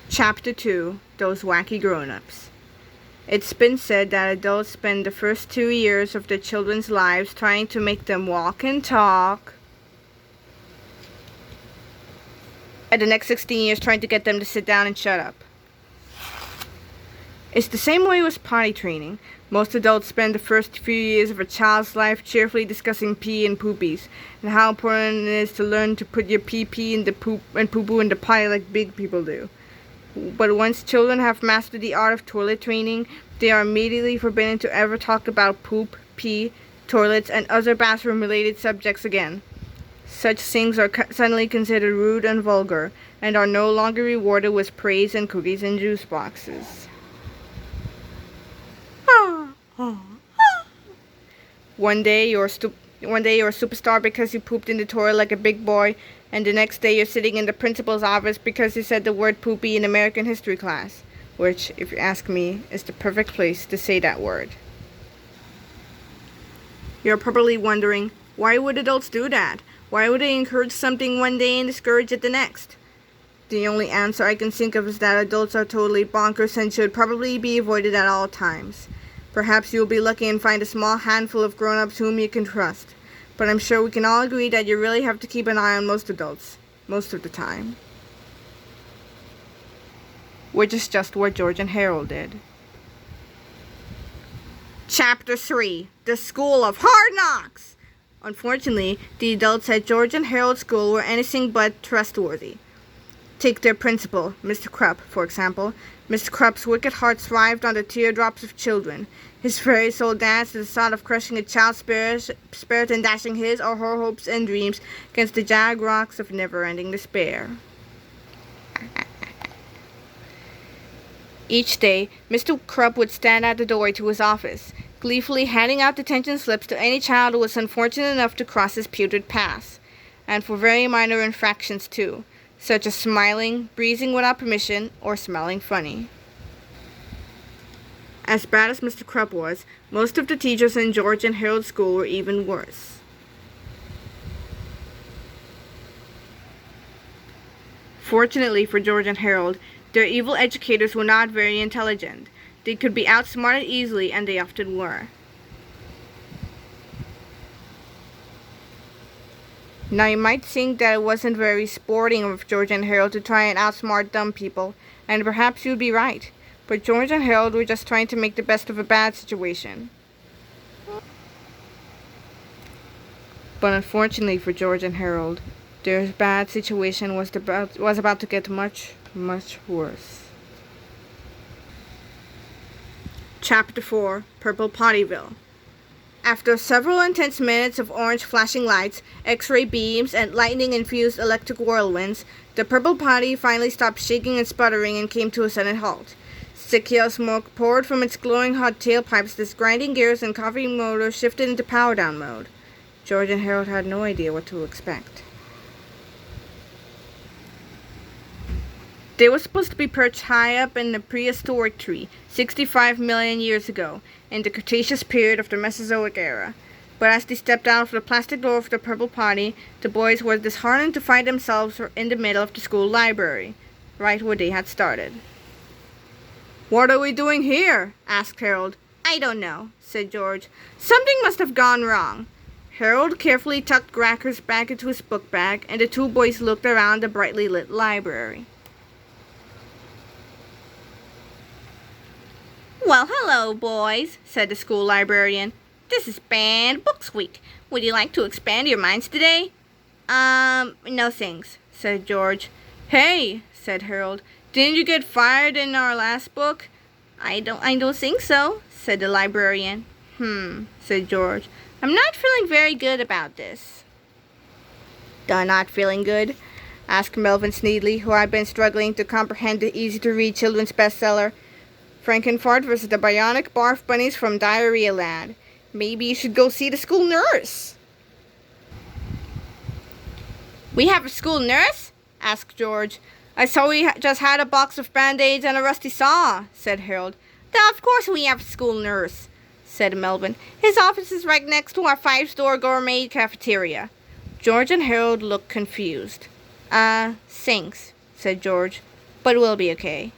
Chapter 2, Those Wacky Grown-Ups. It's been said that adults spend the first 2 years of their children's lives trying to make them walk and talk, and the next 16 years trying to get them to sit down and shut up. It's the same way with potty training. Most adults spend the first few years of a child's life cheerfully discussing pee and poopies, and how important it is to learn to put your pee-pee in the poop and poo-poo in the potty like big people do. But once children have mastered the art of toilet training, they are immediately forbidden to ever talk about poop, pee, toilets, and other bathroom-related subjects again. Such things are suddenly considered rude and vulgar, and are no longer rewarded with praise and cookies and juice boxes. One day you're a superstar because you pooped in the toilet like a big boy, and the next day you're sitting in the principal's office because you said the word poopy in American history class, which, if you ask me, is the perfect place to say that word. You're probably wondering, why would adults do that? Why would they encourage something one day and discourage it the next? The only answer I can think of is that adults are totally bonkers and should probably be avoided at all times. Perhaps you'll be lucky and find a small handful of grown-ups whom you can trust, but I'm sure we can all agree that you really have to keep an eye on most adults, most of the time. Which is just what George and Harold did. Chapter 3, The School of Hard Knocks! Unfortunately, the adults at George and Harold's school were anything but trustworthy. Take their principal, Mr. Krupp, for example. Mr. Krupp's wicked heart thrived on the teardrops of children. His very soul danced at the thought of crushing a child's spirit and dashing his or her hopes and dreams against the jagged rocks of never-ending despair. Each day, Mr. Krupp would stand at the door to his office, gleefully handing out detention slips to any child who was unfortunate enough to cross his putrid path, and for very minor infractions too, such as smiling, breathing without permission, or smelling funny. As bad as Mr. Krupp was, most of the teachers in George and Harold's school were even worse. Fortunately for George and Harold, their evil educators were not very intelligent. They could be outsmarted easily, and they often were. Now you might think that it wasn't very sporting of George and Harold to try and outsmart dumb people, and perhaps you'd be right. But George and Harold were just trying to make the best of a bad situation. But unfortunately for George and Harold, their bad situation was about to get much, much worse. Chapter 4, Purple Pottyville. After several intense minutes of orange flashing lights, X-ray beams, and lightning-infused electric whirlwinds, the Purple Potty finally stopped shaking and sputtering and came to a sudden halt. Thick yellow smoke poured from its glowing hot tailpipes as grinding gears and coughing motor shifted into power-down mode. George and Harold had no idea what to expect. They were supposed to be perched high up in a prehistoric tree, 65 million years ago, in the Cretaceous period of the Mesozoic era. But as they stepped out of the plastic door of the Purple Potty, the boys were disheartened to find themselves in the middle of the school library, right where they had started. "What are we doing here?" asked Harold. "I don't know," said George. "Something must have gone wrong." Harold carefully tucked crackers back into his book bag, and the two boys looked around the brightly lit library. "Well, hello, boys," said the school librarian. "This is Banned Books Week. Would you like to expand your minds today?" No thanks," said George. "Hey," said Harold, "didn't you get fired in our last book?" I don't think so," said the librarian. Said George. "I'm not feeling very good about this." "Not feeling good?" asked Melvin Sneedley, who had been struggling to comprehend the easy-to-read children's bestseller, Frankenfart vs. the Bionic Barf Bunnies from Diarrhea-Land. "Maybe you should go see the school nurse." "We have a school nurse?" asked George. "I saw we just had a box of Band-Aids and a rusty saw," said Harold. "Of course we have a school nurse," said Melvin. "His office is right next to our 5-store gourmet cafeteria." George and Harold looked confused. Thanks," said George. but we'll be okay.